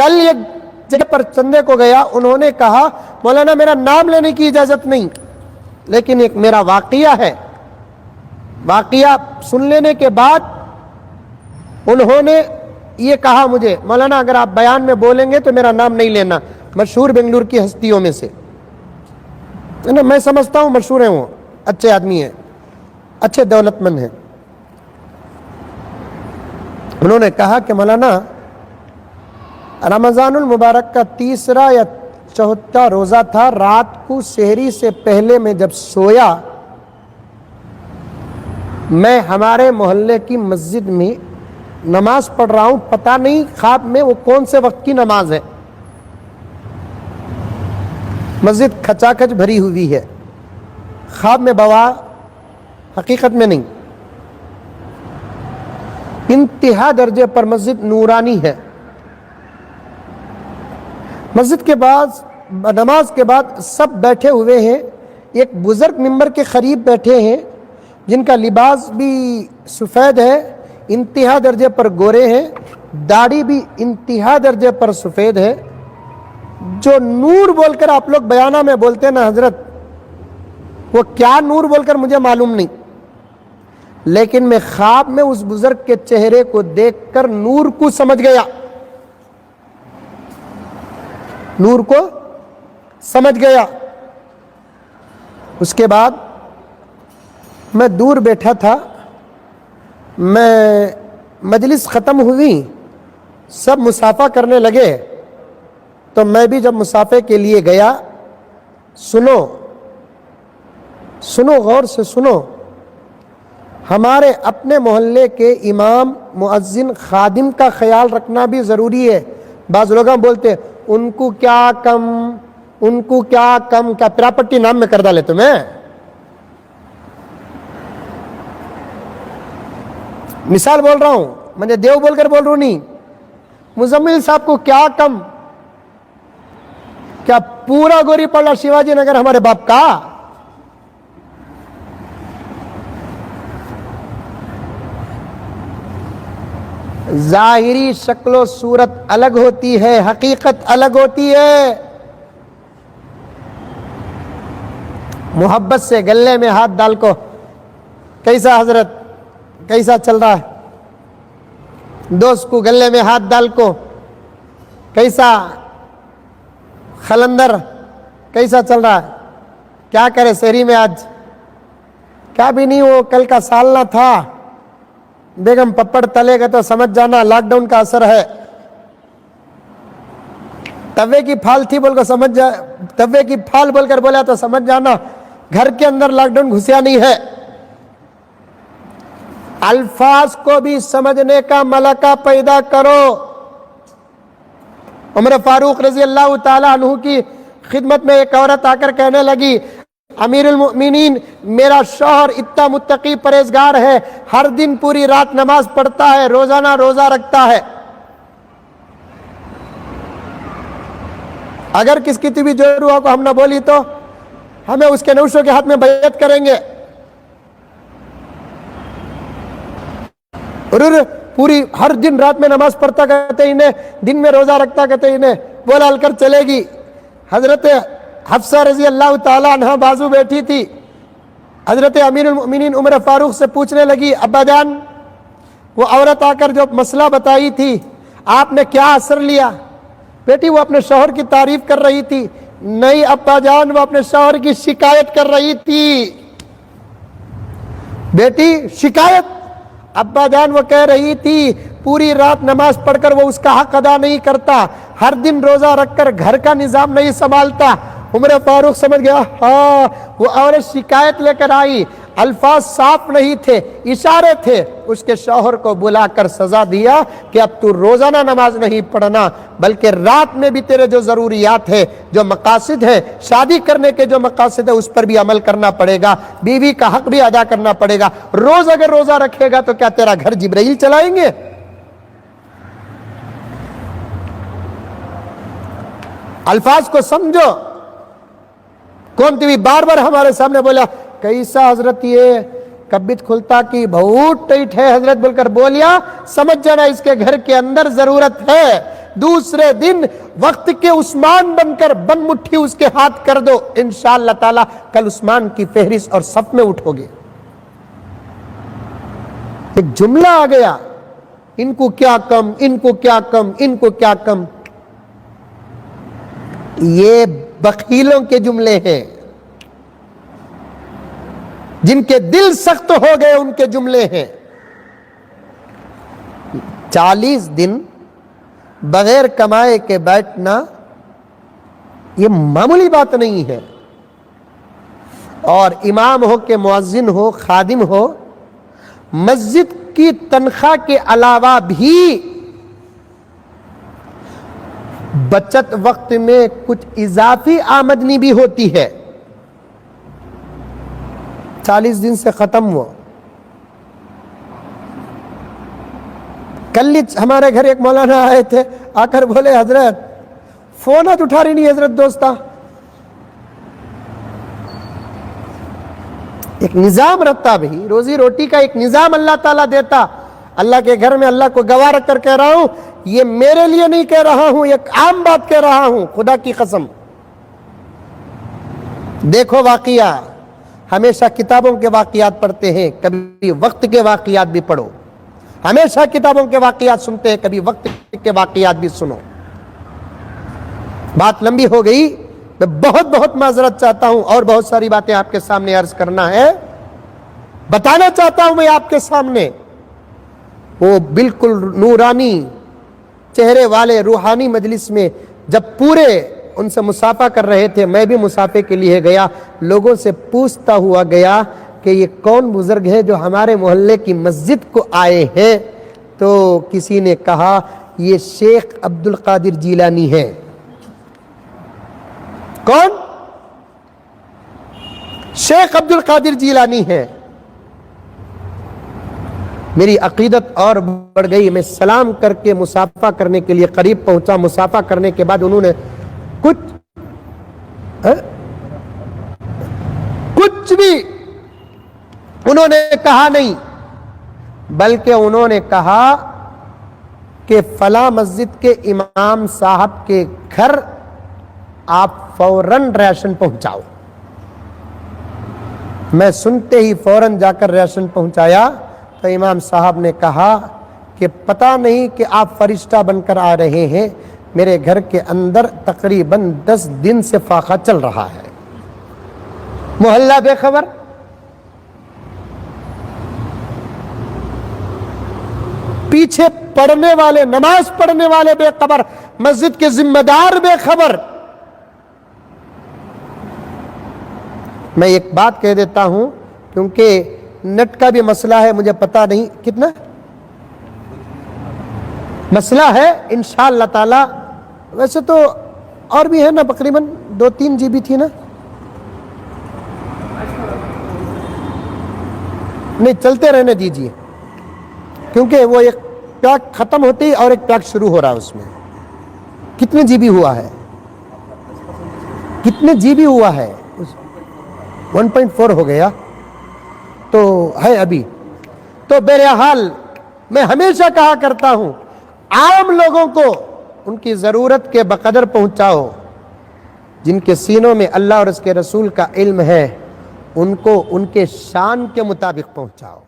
کل ایک جگہ پر چندے کو گیا, انہوں نے کہا مولانا میرا نام لینے کی اجازت نہیں, لیکن ایک میرا واقعہ ہے. واقعہ سن لینے کے بعد انہوں نے یہ کہا مجھے مولانا اگر آپ بیان میں بولیں گے تو میرا نام نہیں لینا. مشہور بنگلور کی ہستیوں میں سے میں سمجھتا ہوں مشہور ہیں, وہ اچھے آدمی ہیں, اچھے دولت مند ہیں. انہوں نے کہا کہ مولانا رمضان المبارک کا 3 یا 4 روزہ تھا, رات کو سحری سے پہلے میں جب سویا, میں ہمارے محلے کی مسجد میں نماز پڑھ رہا ہوں, پتہ نہیں خواب میں وہ کون سے وقت کی نماز ہے. مسجد کھچا کھچ بھری ہوئی ہے, خواب میں بوا, حقیقت میں نہیں. انتہا درجے پر مسجد نورانی ہے. مسجد کے بعد نماز کے بعد سب بیٹھے ہوئے ہیں. ایک بزرگ ممبر کے قریب بیٹھے ہیں جن کا لباس بھی سفید ہے, انتہا درجے پر گورے ہیں, داڑھی بھی انتہا درجے پر سفید ہے. جو نور بول کر آپ لوگ بیانہ میں بولتے ہیں نا حضرت, وہ کیا نور بول کر مجھے معلوم نہیں, لیکن میں خواب میں اس بزرگ کے چہرے کو دیکھ کر نور کو سمجھ گیا, نور کو سمجھ گیا. اس کے بعد میں دور بیٹھا تھا, میں مجلس ختم ہوئی, سب مصافحہ کرنے لگے, تو میں بھی جب مصافحے کے لیے گیا, سنو سنو غور سے سنو, ہمارے اپنے محلے کے امام, مؤذن, خادم کا خیال رکھنا بھی ضروری ہے. بعض لوگ بولتے ان کو کیا کم, ان کو کیا کم, کیا پراپرٹی نام میں کر ڈالے تمہیں. مثال بول رہا ہوں, میں دیو بول کر بول رہا ہوں نہیں. مزمل صاحب کو کیا کم, کیا پورا گوری پڑا شیواجی نگر ہمارے باپ کا. ظاہری شکل و صورت الگ ہوتی ہے, حقیقت الگ ہوتی ہے. محبت سے گلے میں ہاتھ ڈال کو, کیسا حضرت, کیسا چل رہا ہے. دوست کو گلے میں ہاتھ ڈال کو, کیسا خلندر, کیسا چل رہا ہے. کیا کرے سحری میں آج, کیا بھی نہیں, وہ کل کا سالنا تھا. بیگم پپڑ تلے گا تو سمجھ جانا لاک ڈاؤن کا اثر ہے. توے کی پھال تھی بول کر سمجھ جا, توے کی پھال بول کر بولا تو سمجھ جانا گھر کے اندر لاک ڈاؤن گھسیا نہیں ہے. الفاظ کو بھی سمجھنے کا ملکہ پیدا کرو. عمر فاروق رضی اللہ تعالی عنہ کی خدمت میں ایک عورت آ کر کہنے لگی, امیر المؤمنین میرا شوہر اتنا متقی پرہیزگار ہے, ہر دن پوری رات نماز پڑھتا ہے, روزانہ روزہ رکھتا ہے. اگر کس کی بھی جوڑوا کو ہم نہ بولی تو ہمیں اس کے نوشوں کے ہاتھ میں بیعت کریں گے. پوری ہر دن رات میں نماز پڑھتا کہتے انہیں, دن میں روزہ رکھتا کہتے انہیں, بولا ہل کر چلے گی. حضرت حفصہ رضی اللہ تعالی عنہ بازو بیٹھی تھی, حضرت امیر المؤمنین عمر فاروق سے پوچھنے لگی, ابا جان وہ عورت آ کر جو مسئلہ بتائی تھی آپ نے کیا اثر لیا؟ بیٹی وہ اپنے شوہر کی تعریف کر رہی تھی. نہیں ابا جان, وہ اپنے شوہر کی شکایت کر رہی تھی. بیٹی شکایت, ابا جان وہ کہہ رہی تھی پوری رات نماز پڑھ کر وہ اس کا حق ادا نہیں کرتا, ہر دن روزہ رکھ کر گھر کا نظام نہیں سنبھالتا. عمر فاروق سمجھ گیا, ہاں وہ عورت شکایت لے کر آئی, الفاظ صاف نہیں تھے, اشارے تھے. اس کے شوہر کو بلا کر سزا دیا کہ اب تو روزانہ نماز نہیں پڑھنا, بلکہ رات میں بھی تیرے جو ضروریات ہے, جو مقاصد ہے, شادی کرنے کے جو مقاصد ہے اس پر بھی عمل کرنا پڑے گا, بیوی کا حق بھی ادا کرنا پڑے گا. روز اگر روزہ رکھے گا تو کیا تیرا گھر جبرائیل چلائیں گے؟ الفاظ کو سمجھو. کون تھی بار بار ہمارے سامنے بولا, کیسا حضرت یہ کبت کھلتا کی بہت ٹائٹ ہے حضرت بول کر بولیا, سمجھ جانا اس کے گھر کے اندر ضرورت ہے. دوسرے دن وقت کے عثمان بن کر بن مٹھی اس کے ہاتھ کر دو، انشاءاللہ تعالی کل عثمان کی فہرست اور صف میں اٹھو گے۔ ایک جملہ آ گیا، ان کو کیا کم، ان کو کیا کم، ان کو کیا کم۔ یہ بخیلوں کے جملے ہیں، جن کے دل سخت ہو گئے ان کے جملے ہیں۔ 40 دن بغیر کمائے کے بیٹھنا یہ معمولی بات نہیں ہے، اور امام ہو کہ مؤذن ہو، خادم ہو، مسجد کی تنخواہ کے علاوہ بھی بچت وقت میں کچھ اضافی آمدنی بھی ہوتی ہے۔ 40 دن سے ختم ہوا۔ کل ہمارے گھر ایک مولانا آئے تھے، آ کر بولے حضرت فون اٹھا رہی نہیں حضرت دوستہ۔ ایک نظام رکھتا بھائی، روزی روٹی کا ایک نظام اللہ تعالیٰ دیتا۔ اللہ کے گھر میں اللہ کو گواہ رکھ کر کہہ رہا ہوں، یہ میرے لیے نہیں کہہ رہا ہوں، ایک عام بات کہہ رہا ہوں، خدا کی قسم۔ دیکھو واقعہ، ہمیشہ کتابوں کے واقعات پڑھتے ہیں، کبھی وقت کے واقعات بھی پڑھو۔ ہمیشہ کتابوں کے واقعات سنتے ہیں، کبھی وقت کے واقعات بھی سنو۔ بات لمبی ہو گئی، میں بہت بہت معذرت چاہتا ہوں، اور بہت ساری باتیں آپ کے سامنے عرض کرنا ہے، بتانا چاہتا ہوں میں آپ کے سامنے۔ وہ بالکل نورانی چہرے والے روحانی مجلس میں جب پورے ان سے مصافحہ کر رہے تھے، میں بھی مصافحے کے لیے گیا، لوگوں سے پوچھتا ہوا گیا کہ یہ کون بزرگ ہے جو ہمارے محلے کی مسجد کو آئے ہیں؟ تو کسی نے کہا یہ شیخ عبد القادر جیلانی ہے۔ کون؟ شیخ عبد القادر جیلانی ہے۔ میری عقیدت اور بڑھ گئی، میں سلام کر کے مصافحہ کرنے کے لیے قریب پہنچا۔ مصافحہ کرنے کے بعد انہوں نے کچھ بھی انہوں نے کہا نہیں، بلکہ انہوں نے کہا کہ فلاں مسجد کے امام صاحب کے گھر آپ فوراً ریشن پہنچاؤ۔ میں سنتے ہی فوراً جا کر ریشن پہنچایا تو امام صاحب نے کہا کہ پتہ نہیں کہ آپ فرشتہ بن کر آ رہے ہیں، میرے گھر کے اندر تقریباً 10 دن سے فاقہ چل رہا ہے۔ محلہ بے خبر۔ پیچھے پڑھنے والے، نماز پڑھنے والے بے خبر، مسجد کے ذمہ دار بے خبر۔ میں ایک بات کہہ دیتا ہوں، کیونکہ نیٹ کا بھی مسئلہ ہے، مجھے پتا نہیں کتنا مسئلہ ہے، انشاءاللہ تعالی۔ ویسے تو اور بھی ہے نا، تقریباً 2-3 GB تھی نا، نہیں چلتے رہنے دیجیے، کیونکہ وہ ایک پیک ختم ہوتی اور ایک پیک شروع ہو رہا ہے۔ اس میں کتنے GB ہوا ہے؟ کتنے GB ہوا ہے؟ 1.4 ہو گیا تو ہے ابھی۔ تو بہرحال میں ہمیشہ کہا کرتا ہوں، عام لوگوں کو ان کی ضرورت کے بقدر پہنچاؤ، جن کے سینوں میں اللہ اور اس کے رسول کا علم ہے ان کو ان کے شان کے مطابق پہنچاؤ۔